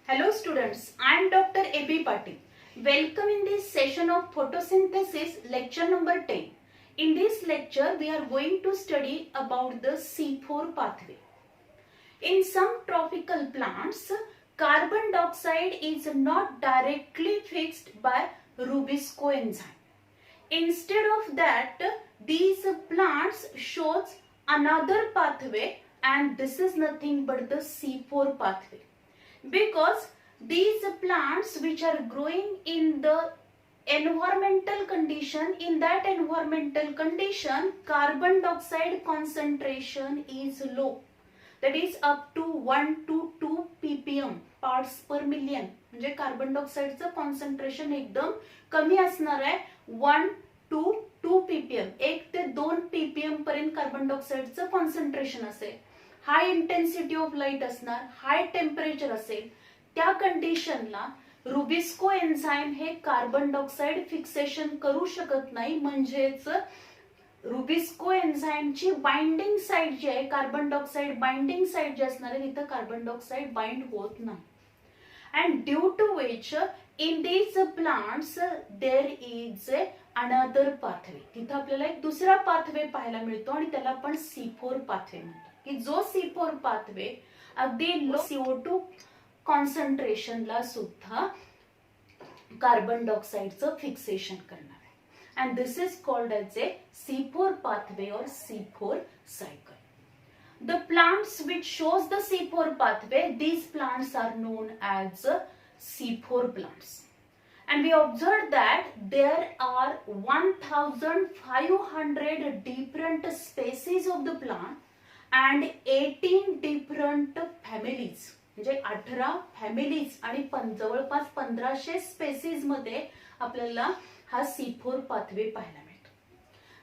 Hello students, I am Dr. A.B. Patil. Welcome in this session of photosynthesis lecture number 10. In this lecture, we are going to study about the C4 pathway. In some tropical plants, carbon dioxide is not directly fixed by Rubisco enzyme. Instead of that, these plants shows another pathway, and this is nothing but the C4 pathway. Because these plants which are growing in the environmental condition, in that environmental condition, carbon dioxide concentration is low. That is up to 1 to 2 ppm parts per million. म्हणजे carbon डायऑक्साइडचं concentration एकदम कमी असणार आहे. 1 to 2 ppm 1 ते 2 ppm पर्यंत carbon डायऑक्साइडचं concentration असेल. हाय intensity of light असणार, high temperature असेल. त्या कंडिशनला रुबिस्को एन्झाइम हे कार्बन डायऑक्साइड फिक्सेशन करू शकत नाही. म्हणजेच रुबिस्को एन्झाइमची बाइंडिंग साइट जी आहे, कार्बन डायऑक्साइड बाइंडिंग साइट जी असणार आहे, तिथं कार्बन डायऑक्साइड बाइंड होत नाही. And due to which in these plants there is another pathway. तिथं आपल्याला एक दुसरा पाथवे पाहायला मिळतो आणि त्याला आपण C4 पाथवे म्हणतो. की जो C4 पाथवे अगदी लो CO2 कॉन्सन्ट्रेशनला सुद्धा कार्बन डायऑक्साइडचं फिक्सेशन करणार आहे. And this is called as a C4 pathway or C4 cycle. The plants which shows the C4 pathway, these plants are known as C4 plants. And we observed that there are 1500 different species of the plant and 18 different families. म्हणजे 18 families आणि जवळपास 1500 species मध्ये आपल्याला हा C4 pathway पाहायला मिळतो.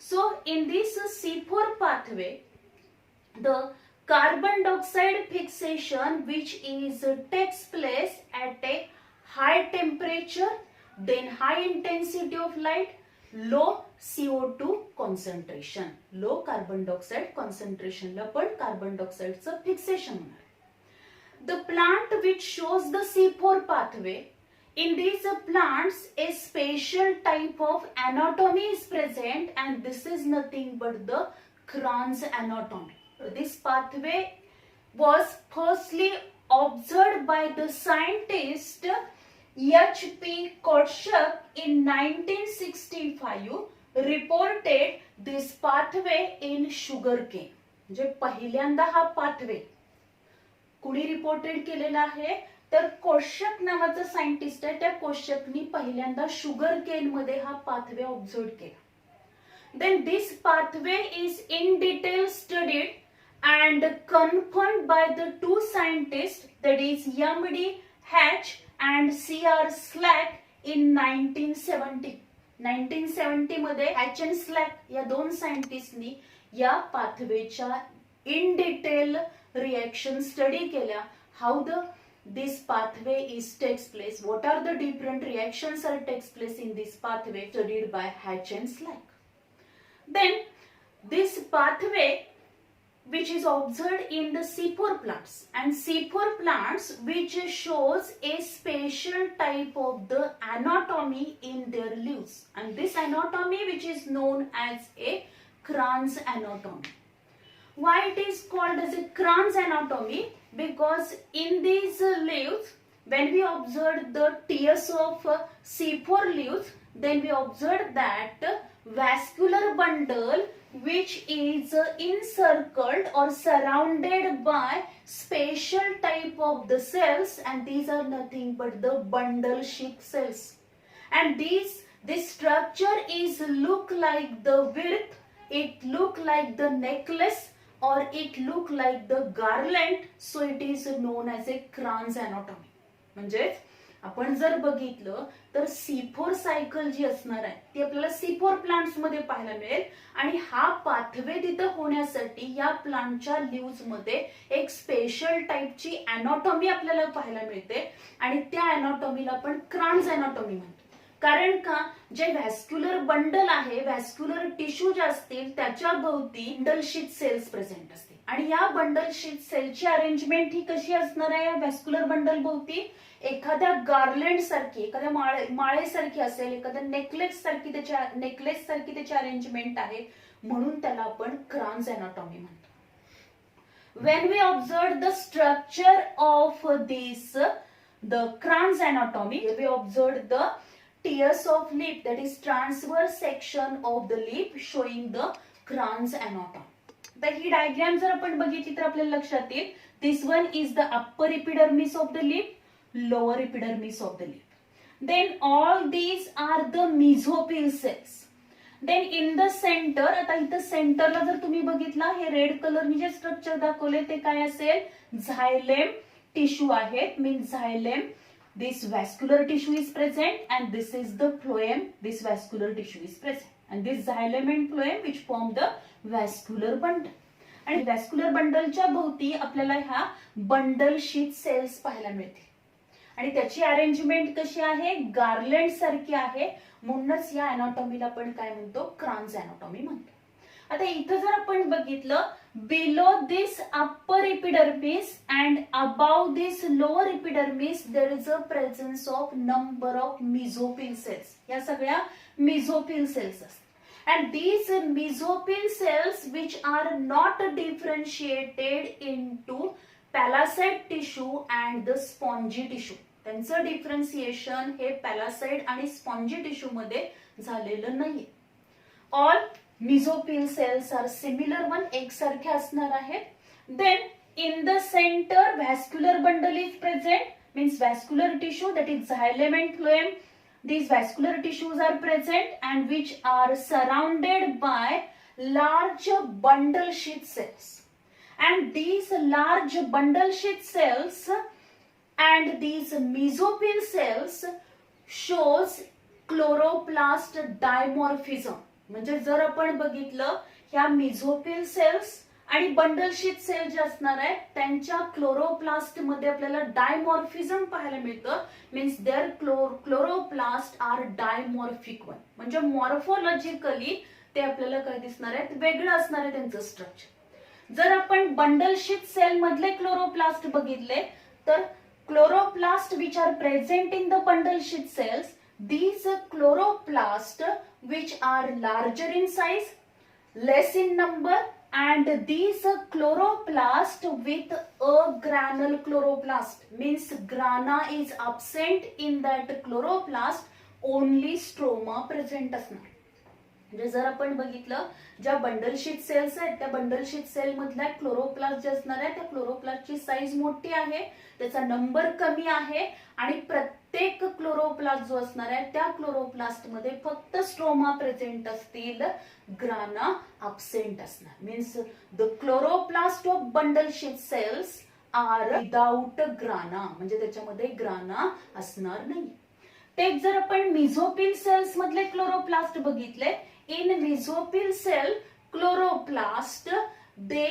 So in this C4 pathway the carbon dioxide fixation which is takes place at a high temperature, then high intensity of light, low CO2 concentration, low carbon dioxide concentration ला पण carbon डायऑक्साइडचं fixation होणार. The plant which shows the C4 pathway, in these plants a special type of anatomy is present, and this is nothing but the Kranz anatomy. This pathway was firstly observed by the scientist H.P. Korshak in 1965. Reported this pathway in sugarcane. म्हणजे पहिल्यांदा हा pathway कुणी reported केलेला आहे, तर कोशक नावाचा scientist आहे. त्या कोशकनी पहिल्यांदा शुगर केन मध्ये हा पाथवे ऑब्झर्व केला. Then this pathway is in detail studied and confirmed by the two scientist, that is M.D. Hatch and C.R. Slack in 1970. 1970 मध्ये हॅच अँड स्लॅक या दोन सायंटिस्टनी या पाथवेच्या इन डिटेल reaction study केल्या. How this pathway is takes place, what are the different reactions are takes place in this pathway, studied by Hatch and Slack. Then this pathway which is observed in the C4 plants, and C4 plants which shows a special type of the anatomy in their leaves, and this anatomy which is known as a Kranz anatomy. Why it is called as a Kranz anatomy? Because in these leaves, when we observe the tiers of C4 leaves, then we observe that vascular bundle which is encircled or surrounded by special type of the cells, and these are nothing but the bundle sheath cells. And this structure is look like the width, it look like the necklace, or it look like the garland, so it is known as a Kranz anatomy. म्हणजे आपण जर बघितलं तर C4 cycle जी असणार आहे ती आपल्याला C4 plants मध्ये पाहायला मिळेल. आणि हा पाथवे तिथं होण्यासाठी या प्लांटच्या लीव्स मध्ये एक स्पेशल टाइपची अॅनाटॉमी आपल्याला पाहायला मिळते, आणि त्या अॅनाटॉमीला आपण क्रान्झ अॅनाटॉमी म्हणतो. कारण का, जे व्हॅस्क्युलर बंडल आहे, व्हॅस्क्युलर टिश्यू जे असतील त्याच्या भोवती बंडल शीथ सेल्स प्रेझेंट असतील. आणि या बंडल शीट सेलची अरेंजमेंट ही कशी असणार आहे? या व्हॅस्क्युलर बंडल भोवती एखाद्या गार्लंड सारखी, एखाद्या माळेसारखी असेल, एखाद्या नेकलेस सारखी त्याची अरेंजमेंट आहे, म्हणून त्याला आपण क्रान्स अनाटॉमी म्हणतो. When we observed the structure of the Kranz anatomy, we observed the tiers of lip, that is transverse section of the lip showing the Kranz anatomy. तर ही डायग्राम जर आपण बघितली तर आपल्याला लक्षात येईल, this one is the upper epidermis of the lip, lower epidermis of the lip. Then all these are the mesophyll cells. Then in the centre, आता इथं सेंटरला जर तुम्ही बघितला, हे रेड कलरनी जे स्ट्रक्चर दाखवले ते काय असेल? झायलेम टिश्यू आहेत. Means xylem, this vascular tissue is present and this is the phloem. This vascular tissue is present and this xylem and phloem which form the vascular bundle. आणि vascular बंडलच्या भोवती आपल्याला ह्या बंडल शीट सेल्स पाहायला मिळतील आणि त्याची arrangement कशी आहे? गार्लंड सारखी आहे. म्हणूनच या अनाटॉमीला आपण काय म्हणतो? क्रान्स अनाटॉमी म्हणतो. आता इथं जर आपण बघितलं, below this upper epidermis and above this lower epidermis there is a presence of number of mesophyll cells. या सगळ्या मेसोफिल सेल्स असतात. And these mesophyll cells which are not differentiated into palaceid tissue and the spongy tissue. त्यांचं differentiation हे palisade आणि spongy tissue मध्ये झालेलं नाही. All mesophyll cells are similar one, एकसारखे असणार आहेत. Then in the centre vascular bundle is present, means vascular tissue, that is xylem and phloem. These vascular tissues are present and which are surrounded by large bundle sheath cells. And these large bundle sheath cells and these mesophyll cells shows chloroplast dimorphism. म्हणजे जर आपण बघितलं, ह्या mesophyll cells आणि bundle sheath sale जे असणार आहेत त्यांच्या क्लोरोप्लास्ट मध्ये आपल्याला डायमॉर्फिझम पाहायला मिळतं. Means their chloroplast are dimorphic one. म्हणजे मॉर्फोलॉजिकली ते आपल्याला काय दिसणार आहेत? वेगळं असणार आहे त्यांचं स्ट्रक्चर. जर आपण बंडल शीट सेल मधले क्लोरोप्लास्ट बघितले तर chloroplast which are present in the bundle sheath cells, these chloroplast which are larger in size, less in number, and these chloroplast with agranal chloroplast, means grana is absent in that chloroplast, only stroma present असणार. म्हणजे जर आपण बघितलं, ज्या bundle sheath cells आहेत त्या bundle sheath sale मधल्या chloroplast जे असणार आहे त्या क्लोरोप्लास्टची साईज मोठी आहे, त्याचा नंबर कमी आहे आणि प्रत्येक क्लोरोप्लास्ट जो असणार आहे त्या क्लोरोप्लास्ट मध्ये फक्त स्ट्रोमा प्रेझेंट असतील, ग्राना अब्सेंट असणार. Means the chloroplast of bundle sheath cells are without grana, म्हणजे त्याच्यामध्ये ग्राना असणार नाही. तेच जर आपण मेसोफिल सेल्स मधले क्लोरोप्लास्ट बघितले, in mesophyll cell chloroplast they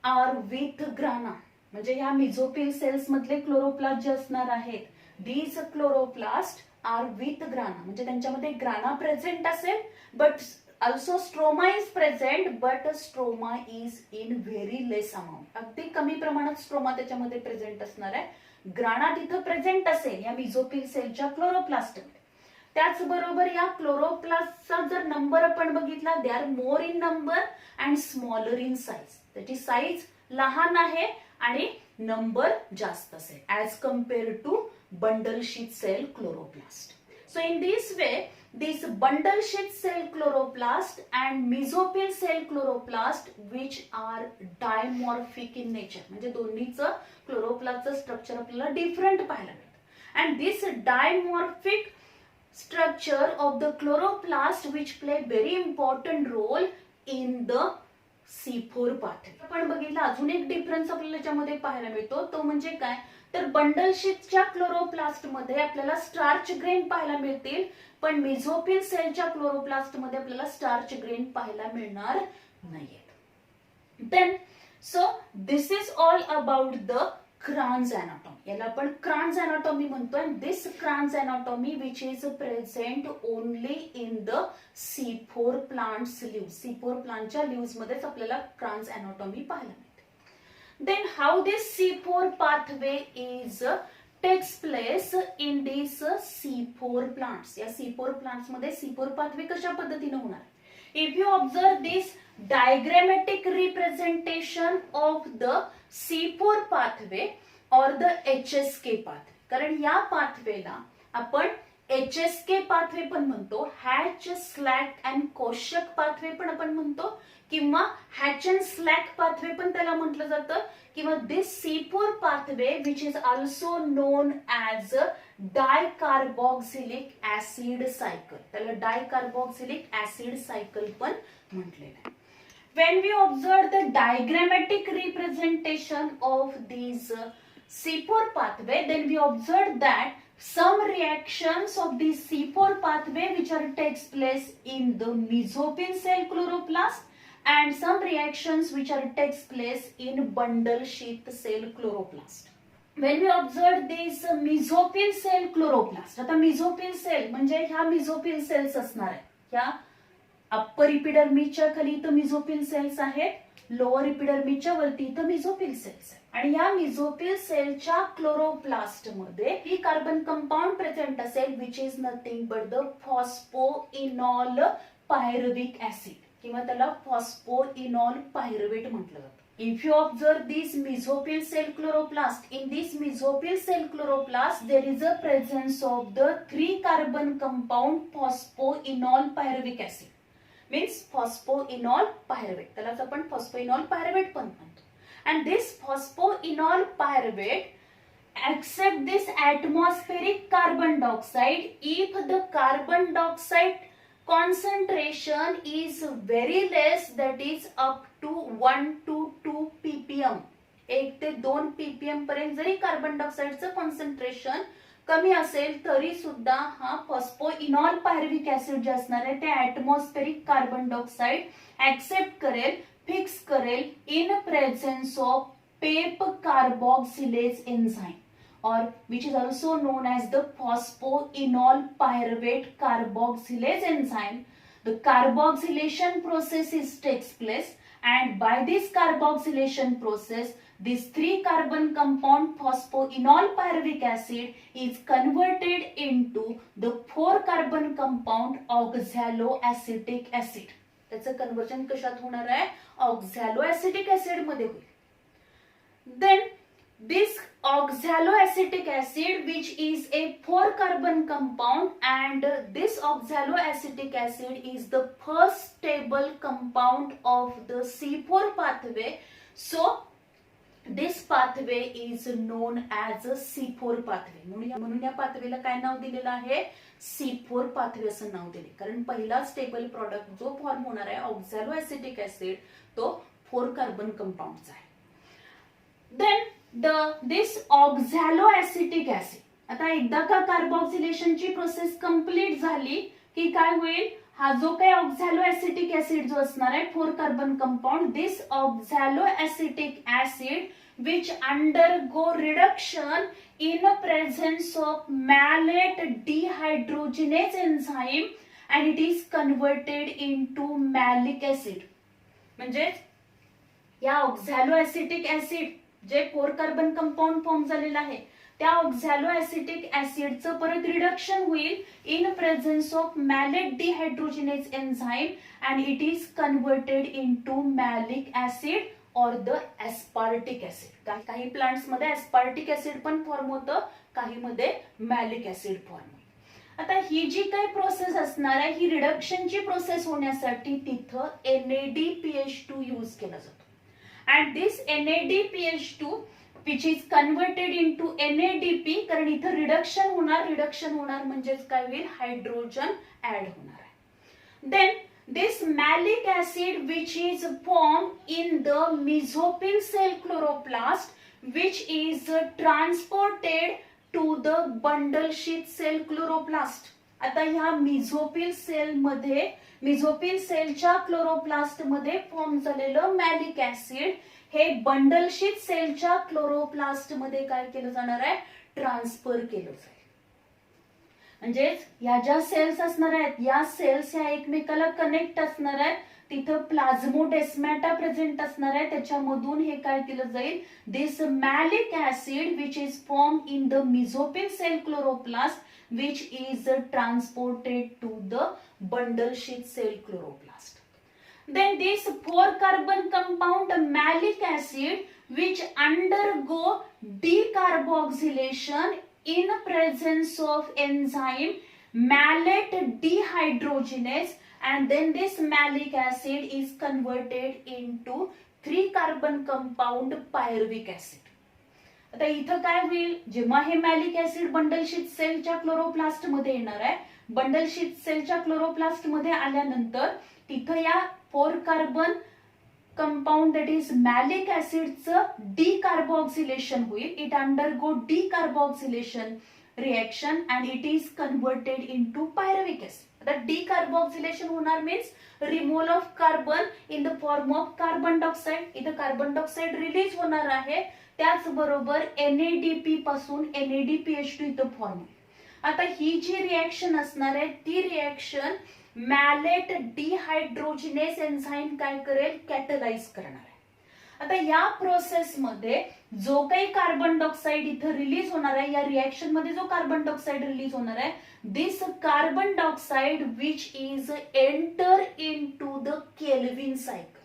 are with grana. म्हणजे ह्या मेसोफिल सेल्स मधले क्लोरोप्लास्ट जे असणार आहेत, these chloroplast are with grana, म्हणजे त्यांच्यामध्ये ग्राना प्रेझेंट असेल, but also stroma is present, but stroma is in very less amount. अगदी कमी प्रमाणात स्ट्रोमा त्याच्यामध्ये प्रेझेंट असणार आहे. ग्राना तिथं प्रेझेंट असेल या मेसोफिल सेलच्या क्लोरोप्लास्ट मध्ये. त्याचबरोबर या क्लोरोप्लास्टचा जर नंबर आपण बघितला, they are more in number and smaller in size. त्याची साईज लहान आहे आणि नंबर जास्त असेल as compare to bundle sheath cell chloroplast. So in this way, this bundle sheath cell chloroplast and mesophyll cell chloroplast which are dimorphic in nature, म्हणजे दोन्हीचं क्लोरोप्लास्टचं structure आपल्याला different पाहायला मिळतं. And this dimorphic structure of the chloroplast which play very important role in the C4 pathway. आपण बघितलं अजून एक difference आपल्याला याच्यामध्ये पाहायला मिळतो, तो म्हणजे काय तर बंडल शीटच्या क्लोरोप्लास्ट मध्ये आपल्याला स्टार्च ग्रेन पाहायला मिळतील, पण मेसोफिल सेलच्या क्लोरोप्लास्ट मध्ये आपल्याला स्टार्च ग्रेन पाहायला मिळणार नाहीये. Then so this is all about the Kranz anatomy. याला आपण क्रान्स अनाटॉमी म्हणतोय. This Kranz anatomy which is present only in the C4 plants leave. C4 प्लांटच्या लिव्हज मध्येच आपल्याला क्रान्स अनाटॉमी पाहायला मिळते. Then how this C4 pathway is takes place in these C4 plants. या C4 plants मध्ये C4 pathway कशा पद्धतीने होणार? If you observe this diagrammatic representation of the C4 pathway or the HSK pathway, कारण या पाथवेला आपण HSK पाथवे पण म्हणतो, हॅच स्लॅक अँड कोशक पाथवे पण आपण म्हणतो, किंवा हॅच अँड स्लॅक पाथवे पण त्याला म्हटलं जातं, किंवा दिस C4 pathway which is also known as dicarboxylic acid cycle, त्याला डायकार्बोक्सिलिक ऍसिड सायकल पण म्हटलेलं आहे. When we observe the diagrammatic representation of these C4 pathway, then we observe that some reactions of the C4 pathway which are takes place in the mesophyll cell chloroplast and some reactions which are takes place in bundle sheath cell chloroplast. When we observe this mesophyll cell chloroplast, आता mesophyll cell म्हणजे ह्या mesophyll cells असणार आहे. ह्या upper इपिडर्मिसच्या खाली इथं mesophyll cells आहेत, lower इपिडर्मिसच्या वरती इथं mesophyll cells आहेत. आणि या mesophyll सेलच्या क्लोरोप्लास्ट मध्ये ही कार्बन कंपाऊंड प्रेझेंट असेल which is nothing but the phosphoenol pyruvic acid, किंवा त्याला फॉस्फोइनॉल पायरुवेट म्हटलं जातं. If you observe this mesophyll cell chloroplast, in this mesophyll cell chloroplast there is a presence of the 3 carbon compound phosphoenol pyruvic acid, means phosphoenol pyruvate, त्यालाच आपण phosphoenol pyruvate पण म्हणतो. And this phosphoenol pyruvate accept this atmospheric carbon dioxide if the carbon dioxide concentration is very less, that is up to 1 to 2 ppm, 1 ते 2 ppm पर्यंत जरी carbon डायऑक्साइडचं concentration कमी असेल तरी सुद्धा हा फॉस्फोइनॉल पायरुविक ऍसिड जे असणार आहे ते ऍटमॉस्फेरिक कार्बन डायऑक्साइड ऍक्सेप्ट करेल, फिक्स करेल in presence of PEP carboxylase enzyme or which is also known as the phosphoenol pyruvate carboxylase enzyme. The carboxylation process takes place, and by this carboxylation process this 3 carbon compound phosphoenol pyruvic acid is converted into the 4 carbon compound oxaloacetic acid. त्याचं conversion कशात होणार आहे? ऑक्झॅलोएसिटिक acid मध्ये होईल. Then this oxaloacetic acid which is a 4 carbon compound, and this oxaloacetic acid is the first stable compound of the C4 pathway, so this pathway is known as a C4 pathway. म्हणून या पाथवेला काय नाव दिलेलं आहे? C4 pathway असं नाव दिले, कारण पहिला stable product जो फॉर्म होणार आहे ऑक्झॅलोएसिटिक ऍसिड तो 4 कार्बन कंपाऊंडचा आहे. Then this oxaloacetic acid, आता एकदा का कार्बोक्सिलेशनची प्रोसेस कंप्लीट झाली की काय होईल? हा जो काही ऑक्झॅलोएसिटिक ऍसिड जो असणार आहे 4 carbon compound, this oxaloacetic acid which undergo reduction in presence of malate dehydrogenase enzyme and it is converted into malic acid. म्हणजे या ऑक्झॅलोएसिटिक ऍसिड जे 4 कार्बन कंपाऊंड फॉर्म झालेलं आहे त्या ऑक्झॅलोएसिटिक ऍसिडचं परत रिडक्शन होईल in presence of malate dehydrogenase enzyme and it is converted into malic acid और the aspartic acid. काही प्लांट्स मध्ये एस्पार्टिक ऍसिड पण फॉर्म होतं, काही मध्ये मॅलिक ऍसिड फॉर्म होईल. आता ही जी काही प्रोसेस असणार आहे ही रिडक्शनची प्रोसेस होण्यासाठी तिथं NADPH2 यूज केला जातो. And this NADPH2 which is converted into NADP, कारण इथं रिडक्शन होणार म्हणजेच काय होईल? हायड्रोजन ऍड होणार आहे. Then this malic acid which is formed in the mesophyll cell chloroplast which is transported to the bundle sheath cell chloroplast. आता ह्या मेसोफिल सेल मध्ये मेसोफिल सेलच्या क्लोरोप्लास्ट मध्ये फॉर्म झालेलं मॅलिक ऍसिड हे बंडल शीथ सेलच्या क्लोरोप्लास्ट मध्ये काय केलं जाणार आहे? ट्रान्सफर केलं जाईल. म्हणजेच या ज्या सेल्स असणार आहेत या सेल्स ह्या एकमेकाला कनेक्ट असणार आहेत, तिथं प्लाझ्मोडेस्माटा प्रेझेंट असणार आहे, त्याच्यामधून हे काय केलं जाईल, this malic acid which is form in the mesophyll cell chloroplast which is transported to the bundle sheath cell chloroplast. Then this 4 carbon compound malic acid which undergo decarboxylation in presence of enzyme malate dehydrogenase, and then this malic acid is converted into 3 carbon compound pyruvic acid. आता इथं काय होईल, जेव्हा हे malic acid bundle sheath सेलच्या chloroplast मध्ये येणार आहे, बंडल शीथ सेलच्या क्लोरोप्लास्ट मध्ये आल्यानंतर तिथं या 4 carbon compound that is malic ऍसिडचं डिकार्बोक्सिलेशन होईल. It undergo decarboxylation reaction and it is converted into pyruvic acid. आता डिकार्बोक्सिलेशन होणार means removal of carbon in the form of carbon dioxide. इथं कार्बन डायऑक्साइड रिलीज होणार आहे, त्याचबरोबर NADP पासून NADPH2 इथं फॉर्म होईल. आता ही जी रिएक्शन असणार आहे ती रिएक्शन मॅलेट डिहायड्रोजिनेस एन्झाईम काय करेल, कॅटलाइज करणार आहे. आता या प्रोसेस मध्ये जो काही कार्बन डायऑक्साइड इथं रिलीज होणार आहे, या रिएक्शन मध्ये जो कार्बन डायऑक्साइड रिलीज होणार आहे, this carbon dioxide which is enter into the Calvin cycle.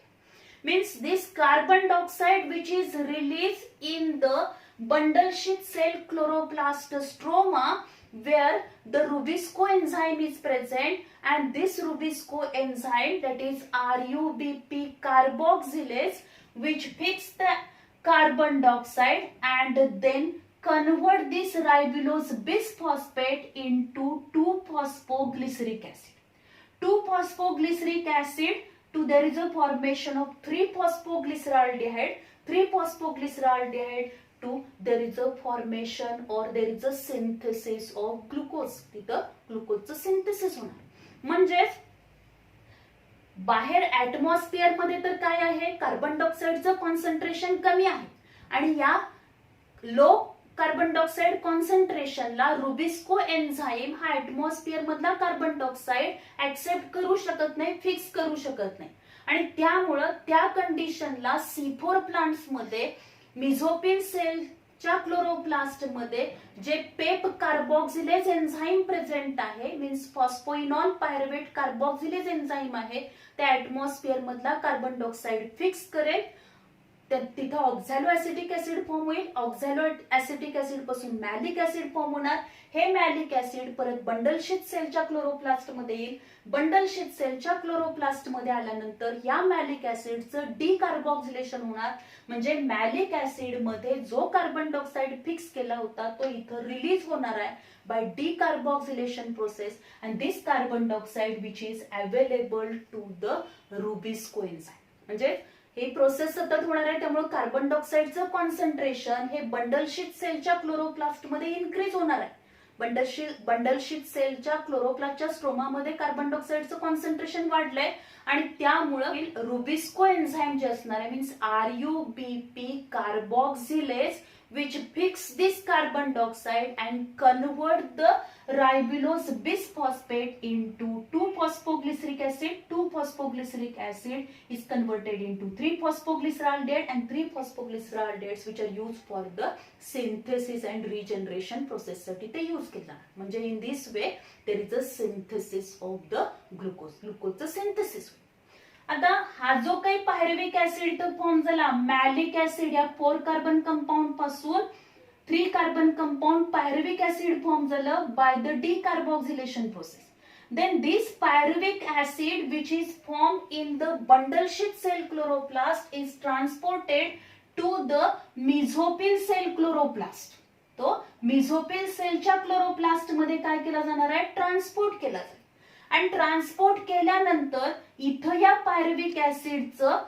Means this carbon dioxide which is released in the bundle sheath cell chloroplast stroma where the Rubisco enzyme is present, and this Rubisco enzyme that is RUBP carboxylase which fix the carbon dioxide and then convert this ribulose bisphosphate into 2-phosphoglyceric acid. 2-phosphoglyceric acid to there is a formation of 3-phosphoglyceraldehyde, 3-phosphoglyceraldehyde to there is a formation or there is a synthesis of glucose. तिथं ग्लुकोजचं synthesis होणार. म्हणजेच बाहेर atmosphere मध्ये तर काय आहे, carbon डायऑक्साइडचं concentration कमी आहे आणि या लो कार्बन डायऑक्साइड कॉन्सन्ट्रेशनला रुबिस्को एन्झाईम हा ऍटमॉस्फिअर मधला कार्बन डायऑक्साइड ऍक्सेप्ट करू शकत नाही, फिक्स करू शकत नाही, आणि त्यामुळं त्या कंडिशनला C4 प्लांट्स मध्ये मेसोफिल सेलच्या क्लोरोप्लास्ट मध्ये जे पेप कार्बोक्सिलेज एन्झाईम प्रेझेंट आहे, means phosphoenol pyruvate carboxylase enzyme आहे, त्या ऍटमॉस्फिअर मधला कार्बन डायऑक्साइड फिक्स करेल. तिथं ऑक्झॅलो ऍसिटिक ऍसिड फॉर्म होईल, ऑक्झॅलो ऍसिटिक ऍसिड पासून मॅलिक ऍसिड फॉर्म होणार. हे मॅलिक ऍसिड परत बंडल शीथ सेलच्या क्लोरोप्लास्ट मध्ये येईल. बंडल शीथ सेलच्या क्लोरोप्लास्ट मध्ये आल्यानंतर या मॅलिक ऍसिडचं डिकार्बोक्सिलेशन होणार, म्हणजे मॅलिक ऍसिड मध्ये जो कार्बन डायऑक्साइड फिक्स केला होता तो इथं रिलीज होणार आहे by decarboxylation process, and this carbon dioxide which is available to the Rubisco enzyme. म्हणजे ही प्रोसेस सतत होणार आहे, त्यामुळे कार्बन डायऑक्साइडचं कॉन्सन्ट्रेशन हे बंडल शीथ सेलच्या क्लोरोप्लास्ट मध्ये इन्क्रीज होणार आहे. बंडल शीथ सेलच्या क्लोरोप्लास्टच्या स्ट्रोमामध्ये कार्बन डायऑक्साइडचं कॉन्सन्ट्रेशन वाढलंय आणि त्यामुळे रुबिस्को एन्झाईम जे असणार आहे, means RUBP carboxylase which fix this carbon dioxide and convert the ribulose bisphosphate into 2-phosphoglyceric acid. 2-phosphoglyceric acid is converted into 3-phosphoglyceraldehyde, and 3-phosphoglyceraldehydes which are used for the synthesis and regeneration process साठी ते use केला. म्हणजे in this way there is a synthesis of the glucose. ग्लुकोजचं synthesis. आता हा जो काही pyruvic acid इथं फॉर्म झाला, मॅलिक ऍसिड या 4 कार्बन कंपाऊंड पासून 3 carbon compound pyruvic acid form झालं by the decarboxylation process. Then this pyruvic acid which is formed in the bundle sheath cell chloroplast is transported to the mesophyll cell chloroplast. तो mesophyll सेलच्या chloroplast मध्ये काय केला जाणार आहे, transport केला जाईल. आणि ट्रान्सपोर्ट केल्यानंतर इथं या पायरुव्हिक ऍसिडचं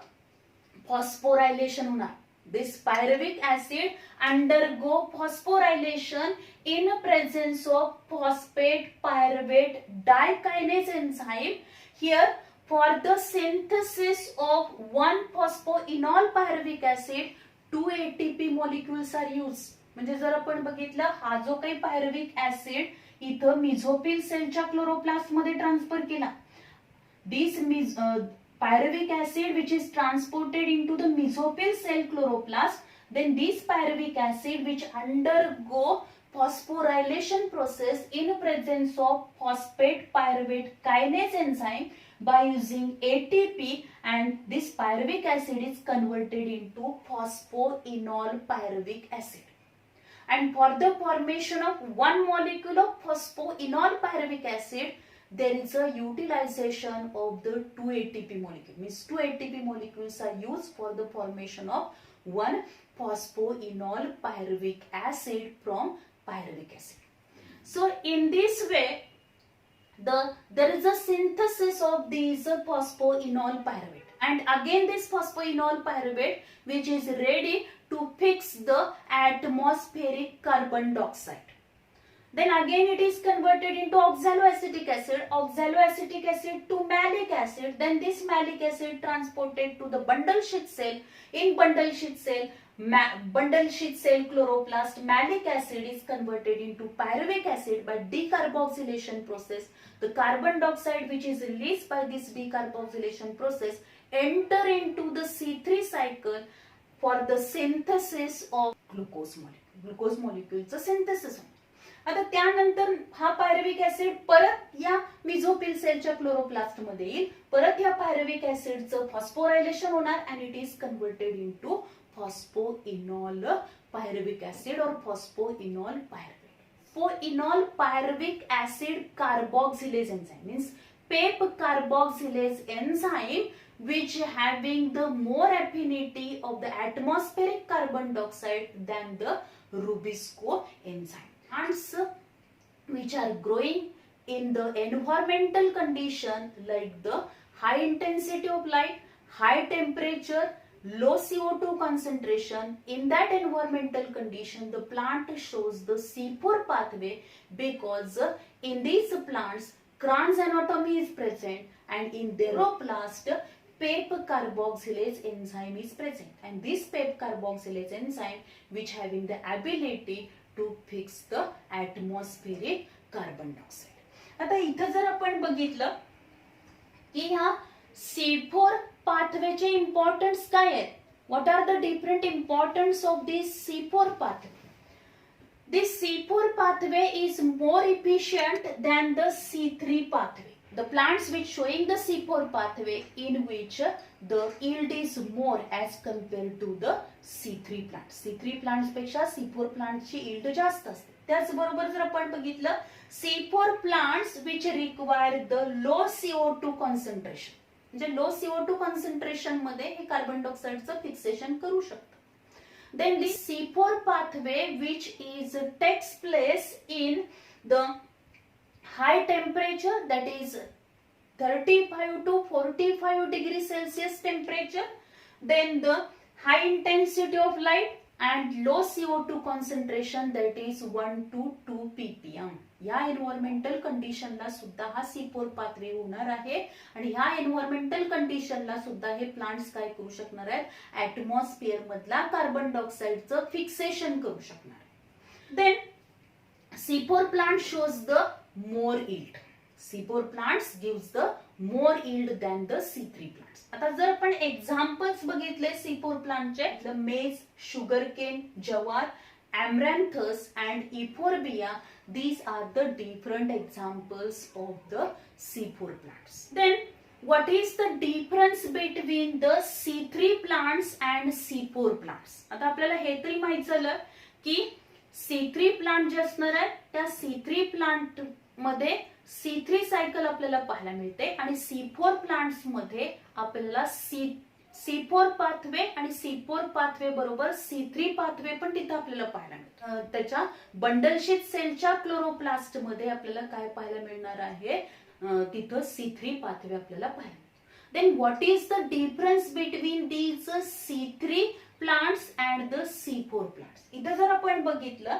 फॉस्फोरायलेशन होणार. This pyruvic acid undergo phosphorylation in presence of phosphate pyruvate dikinase enzyme. Here for the synthesis of 1-phosphoenol pyruvic acid 2 ATP molecules are used. म्हणजे जर आपण बघितलं हा जो काही पायरुव्हिक ऍसिड इथं मेसोफिल सेलच्या क्लोरोप्लास्ट मध्ये ट्रान्सफर केला, दिस pyruvic acid which is transported into the mesophyll cell chloroplast. Then this pyruvic acid which undergo phosphorylation process in presence of phosphate pyruvate kinase enzyme by using ATP, and this pyruvic acid is converted into phosphoenol pyruvic acid. And for the formation of one molecule of phosphoenol pyruvic acid, there is a utilization of the 2 ATP molecule. Means 2 ATP molecules are used for the formation of one phosphoenol pyruvic acid from pyruvic acid. So in this way, there is a synthesis of these phosphoenol pyruvate, and again this phosphoenol pyruvate which is ready to fix the atmospheric carbon dioxide. Then again it is converted into oxaloacetic acid to malic acid. Then this malic acid transported to the bundle sheath cell. In bundle sheath cell chloroplast, malic acid is converted into pyruvic acid by decarboxylation process. The carbon dioxide which is released by this decarboxylation process enter into the C3 cycle for the synthesis of glucose molecule. Glucose moleculeचं synthesis होतं. आता त्यानंतर हा pyruvic acid परत या मिझोफिल सेलच्या chloroplast मध्ये येईल. परत या पायरुविक ऍसिडचं फॉस्फोरायलेशन होणार and it is converted into phosphoenol pyruvic acid और phosphoenol pyruvate. Phosphoenol pyruvic acid carboxylase enzyme means PEP carboxylase enzyme which having the more affinity of the atmospheric carbon dioxide than the Rubisco enzyme. Plants which are growing in the environmental condition like the high intensity of light, high temperature, low CO2 concentration, in that environmental condition the plant shows the C4 pathway because in these plants Kranz anatomy is present and in their chloroplast PEP carboxylase enzyme is present, and this PEP carboxylase enzyme which having the ability to fix the atmospheric carbon dioxide. आता इथं जर आपण बघितलं की ह्या C4 पाथवेचे importance काय आहेत, what are the different importance of this C4 pathway. This C4 pathway is more efficient than the C3 pathway. The plants which showing the C4 pathway in which the yield is more as compared to the C3 plants. C3 plants पेक्षा C4 plants ची yield जास्त असते. त्याचबरोबर जर आपण बघितलं C4 plants which require the low CO2 concentration, म्हणजे low CO2 concentration मध्ये हे कार्बन डायऑक्साइडचं फिक्सेशन करू शकतात. Then this C4 pathway which is takes place in the high temperature, that is 35 to 45 degrees Celsius temperature, then the high intensity of light and low CO2 concentration, that is 1 to 2 ppm. या environmental कंडिशनला सुद्धा हा C4 pathway होणार आहे आणि ह्या environmental कंडिशनला सुद्धा हे प्लांट्स काय करू शकणार आहेत, ऍटमॉस्फिअर मधला कार्बन डायऑक्साइडचं फिक्सेशन करू शकणार आहे. Then C4 plant shows the more yield. C4 plants gives the more yield than the C3 plants. आता जर आपण एक्झाम्पल्स बघितले C4 प्लांटचे, मेज, शुगरकेन, जवार, amaranthus and euphorbia, these are the different examples of the C4 plants. Then what is the difference between the C3 plants and C4 plants? आता आपल्याला हे तरी माहित झालं की C3 प्लांट जे असणार आहे त्या C3 प्लांट मध्ये C3 सायकल आपल्याला पाहायला मिळते आणि C4 प्लांट्स मध्ये आपल्याला C4 पाथवे आणि C4 पाथवे बरोबर C3 पाथवे पण तिथे आपल्याला पाहायला मिळतं. त्याच्या बंडल शीथ सेलच्या क्लोरोप्लास्ट मध्ये आपल्याला काय पाहायला मिळणार आहे, तिथं C3 पाथवे आपल्याला पाहायला मिळतं. Then what is the difference between these C3 plants and the C4 plants. इथं जर आपण बघितलं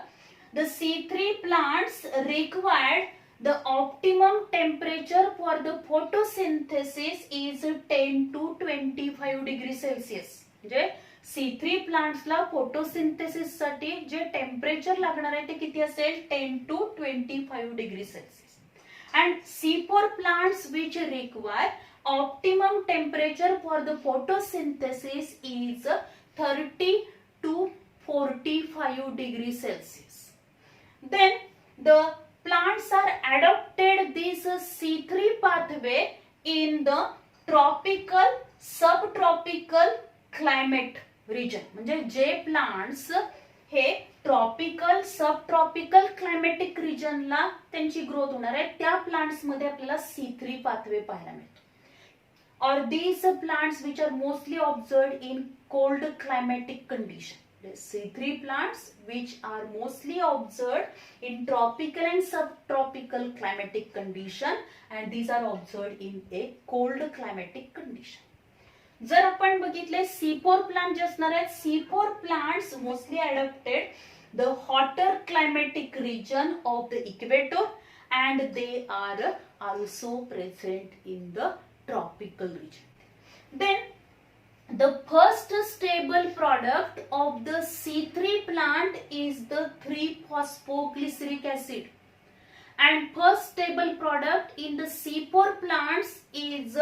the C3 plants required the optimum temperature for the photosynthesis is 10 to 25 degrees Celsius. म्हणजे C3 प्लांट्सला फोटोसिंथेसिस साठी जे टेम्परेचर लागणार आहे ते किती असेल, 10 to 25 degrees Celsius. And C4 plants which require Optimum temperature for the photosynthesis is 30 to 45 degrees Celsius. Then the plants are adopted this C3 pathway in the tropical, subtropical climate region. म्हणजे जे plants हे tropical, subtropical climatic रिजनला त्यांची growth होणार आहे त्या plants मध्ये आपल्याला C3 pathway पाहायला मिळतो. Or these plants which are mostly observed in cold climatic condition. The C3 plants which are mostly observed in tropical and subtropical climatic condition, and these are observed in a cold climatic condition. जर आपण बघितले C4 plant जे असणार आहेत, C4 plants mostly adapted the hotter climatic region of the equator, and they are also present in the tropical region. Then the first stable product of the C3 plant is the 3-phosphoglyceric acid, and first stable product in the C4 plants is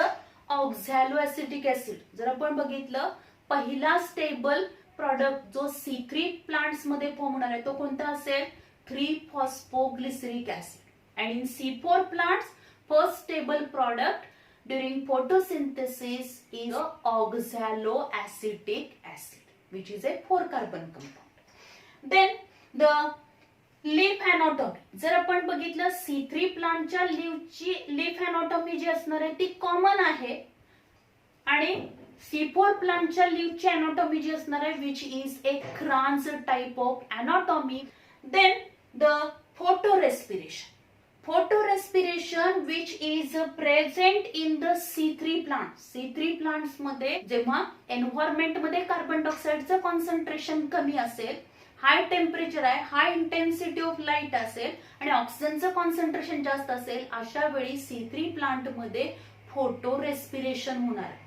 oxaloacetic acid. जर आपण बघितलं पहिला stable product जो C3 plants मध्ये form होणार आहे तो कोणता असेल, 3-phosphoglyceric acid. And in C4 plants first stable product during photosynthesis is oxaloacetic acid, which is a 4-carbon compound. Then the leaf anatomy. जर आपण बघितलं C3 प्लांटच्या लीफ अॅनाटॉमी जी असणार आहे ती कॉमन आहे, आणि C4 प्लांटच्या लीफची अॅनाटॉमी जी असणार आहे which is a Kranz type of anatomy. Then the photorespiration. Photorespiration which is present in the C3 plants. C3 plants मध्ये जेव्हा एन्व्हायरमेंट मध्ये कार्बन डायऑक्साइडचं कॉन्सन्ट्रेशन कमी असेल, हाय टेम्परेचर आहे, हाय इंटेन्सिटी ऑफ लाईट असेल आणि ऑक्सिजनचं कॉन्सन्ट्रेशन जास्त असेल, अशा वेळी C3 प्लांट मध्ये फोटो रेस्पिरेशन होणार आहे.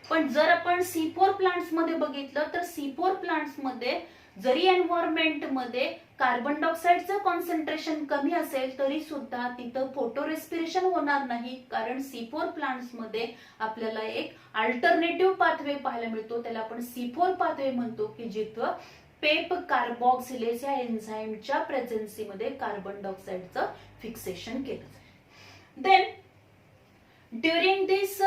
पण जर आपण C4 प्लांट्स मध्ये बघितलं तर C4 प्लांट्स मध्ये जरी एन्व्हायरमेंट मध्ये कार्बन डायऑक्साइडचं कॉन्सन्ट्रेशन कमी असेल तरी सुद्धा तिथं फोटो रेस्पिरेशन होणार नाही, कारण C4 प्लांट्स मध्ये आपल्याला एक अल्टरनेटिव्ह पाथवे पाहायला मिळतो, त्याला आपण C4 पाथवे म्हणतो, की जिथं पेप कार्बोक्सिलेज या एन्झाईमच्या प्रेझेन्सी मध्ये कार्बन डायऑक्साइडचं फिक्सेशन केलं जाईल. Then during this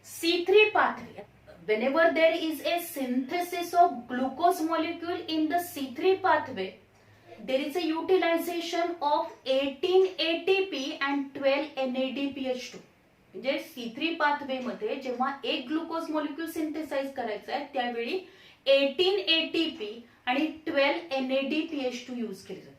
C3 pathway, whenever there is a synthesis of glucose molecule in the C3 pathway, there is a utilization of 18 ATP and 12 NADPH2. म्हणजे C3 pathway मध्ये जेव्हा एक glucose molecule synthesise करायचं आहे त्यावेळी 18 ATP आणि 12 NADPH2 use केले जाते.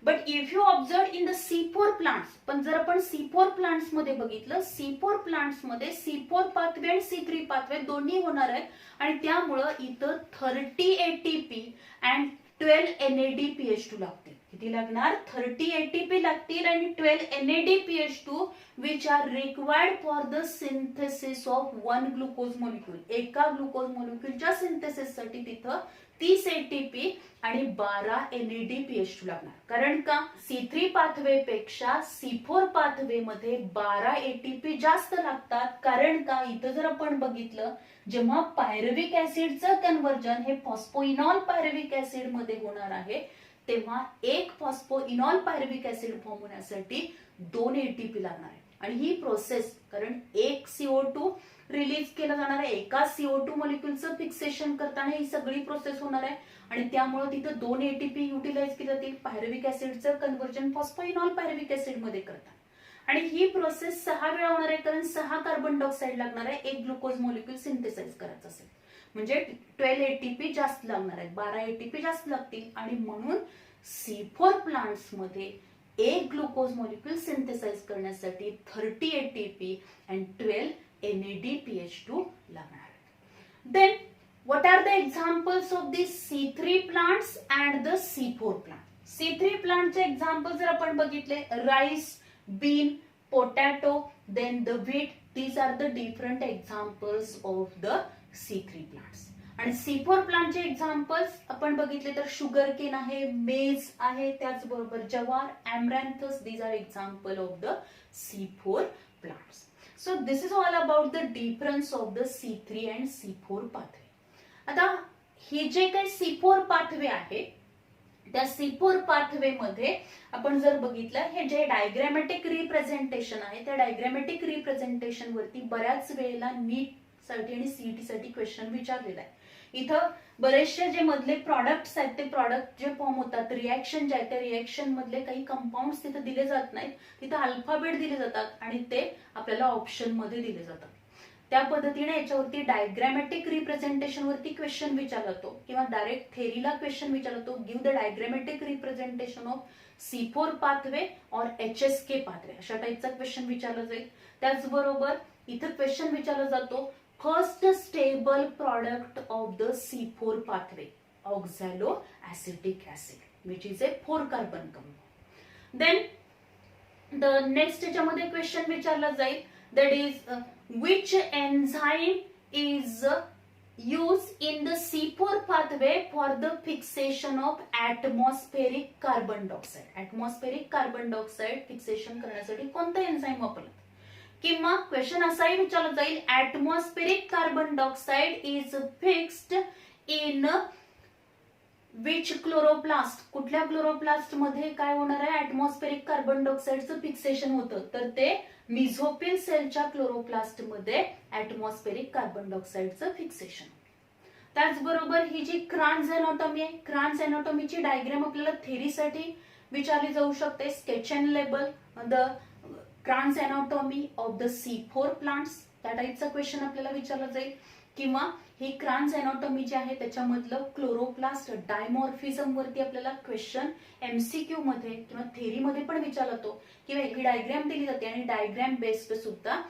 But if you observe in the C4 plants, पण जर आपण C4 प्लांट्स मध्ये बघितलं, C4 प्लांट्स मध्ये C4 पाथवे आणि C3 पाथवे दोन्ही होणार आहेत, आणि त्यामुळं इथं 30 ATP अँड 12 NADPH2 लागतील. किती लागणार, 30 ATP लागतील आणि 12 NADPH2 which are required for the synthesis of one glucose molecule. एका ग्लुकोज मॉलिक्यूलच्या सिंथेसिस साठी तिथं 30 ATP आणि 12 NADPH2 लागणार. कारण का, C3 पाथवे पेक्षा C4 पाथवे मध्ये 12 ATP जास्त लागतात. कारण का, इथं जर आपण बघितलं जेव्हा पायरुव्हिक ऍसिडचं कन्व्हर्जन हे फॉस्फोइनॉल पायरुव्हिक ऍसिड मध्ये होणार आहे, तेव्हा एक फॉस्फोइनॉल पायरुव्हिक ऍसिड फॉर्म होण्यासाठी 2 ATP लागणार आहे. आणि ही प्रोसेस, कारण एक CO2 रिलीज केला जाणार आहे, एका CO2 मॉलिक्यूलचं फिक्सेशन करताना ही सगळी प्रोसेस होणार आहे, आणि त्यामुळे तिथं 2 ATP युटिलाइज केली जातील पायरुव्हिक ऍसिडचं कन्व्हर्जन फॉस्फोइनॉल पायरुव्हिक ऍसिड मध्ये करतात. आणि ही प्रोसेस 6 वेळा होणार आहे, कारण 6 कार्बन डायऑक्साइड लागणार आहे एक ग्लुकोज मॉलिक्यूल सिंथेसाइज करायचं असेल. म्हणजे 12 ATP जास्त लागणार आहे, 12 ATP जास्त लागतील, आणि म्हणून C4 प्लांट्स मध्ये एक ग्लुकोज मॉलिक्यूल सिंथेसाइज करण्यासाठी 30 ATP अँड 12 NADPH2 लागणार. Then what are the examples of these C3 plants and the C4 plant? C3 plant चे examples जर आपण बघितले, rice, bean, potato, then the wheat, these are the different examples of the C3 plants. आणि C4 प्लांटचे examples आपण बघितले तर sugar cane आहे, मेज आहे, त्याचबरोबर jowar, amaranthus, these are example of the C4 plants. So this is all about the difference of the C3 and C4 pathway. आता ही जे काही C4 पाथवे आहे त्या C4 पाथवे मध्ये आपण जर बघितलं हे जे डायग्रॅमॅटिक रिप्रेझेंटेशन आहे त्या डायग्रॅमॅटिक रिप्रेझेंटेशन वरती बऱ्याच वेळेला नीट साठी आणि सीईटी साठी क्वेश्चन विचारलेला आहे. इथं बरेचसे जे मधले प्रॉडक्ट्स आहेत ते प्रॉडक्ट जे फॉर्म होतात रिएक्शन जे आहेत त्या रिएक्शन मधले काही कंपाऊंड तिथे दिले जात नाहीत, तिथे अल्फाबेट दिले जातात आणि ते आपल्याला ऑप्शन मध्ये दिले जातात. त्या पद्धतीने याच्यावरती डायग्रॅमॅटिक रिप्रेझेंटेशन वरती क्वेश्चन विचारला जातो किंवा डायरेक्ट थेरीला क्वेश्चन विचारला जातो. Give the diagrammatic representation of C4 pathway और HSK पाथवे अशा टाईपचा क्वेश्चन विचारला जाईल. त्याचबरोबर इथं क्वेश्चन विचारला जातो first stable product of the C4 pathway oxaloacetic acid which is a 4 carbon compound. Then the next याच्यामध्ये क्वेश्चन विचारला जाईल that is which enzyme is used in the C4 pathway for the fixation of atmospheric carbon dioxide. atmospheric carbon dioxide fixation करण्यासाठी कोणता enzyme वापरला. किंवा question असाही विचारला जाईल atmospheric carbon dioxide is fixed in which chloroplast. कुठल्या chloroplast मध्ये काय होणार आहे ऍटमॉस्फेरिक कार्बन डायऑक्साइडचं फिक्सेशन होतं तर ते मिझोफिल सेलच्या क्लोरोप्लास्ट मध्ये ऍटमॉस्फेरिक कार्बन डायऑक्साइडचं फिक्सेशन. त्याचबरोबर ही जी क्रान्स एनाटॉमी आहे क्रान्स एनाटॉमीची डायग्राम आपल्याला थेरीसाठी विचारली जाऊ शकते. Sketch and label the Kranz anatomy of the C4 plants त्या टाईपचा क्वेश्चन आपल्याला विचारला जाईल. किंवा ही क्रान्स एनाटॉमी जी आहे त्याच्यामधलं क्लोरोप्लास्ट डायमॉर्फिझम वरती आपल्याला क्वेश्चन MCQ मध्ये किंवा थेरीमध्ये पण विचारला जातो किंवा ही डायग्राम दिली जाते आणि डायग्राम बेस्ड सुद्धा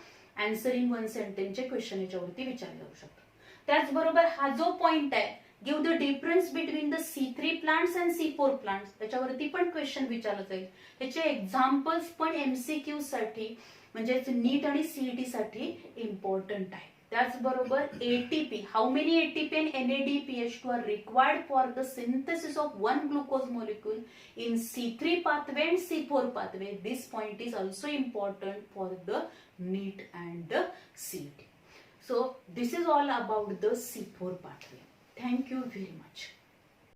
आन्सर इन वन सेंटेन्सचे क्वेश्चन याच्यावरती विचारले जाऊ शकतात. त्याचबरोबर हा जो पॉइंट आहे give the difference between the C3 plants and C4 plants त्याच्यावरती पण क्वेश्चन विचारलं जाईल. त्याचे एक्झाम्पल्स पण MCQ साठी म्हणजेच नीट आणि सीईटी साठी इम्पॉर्टंट आहे. त्याचबरोबर ATP how many ATP and NADPH2 are required for the synthesis of one glucose molecule in C3 pathway and C4 pathway. This point is also important for the NEET and CET. So this is all about the C4 pathway. Thank you very much.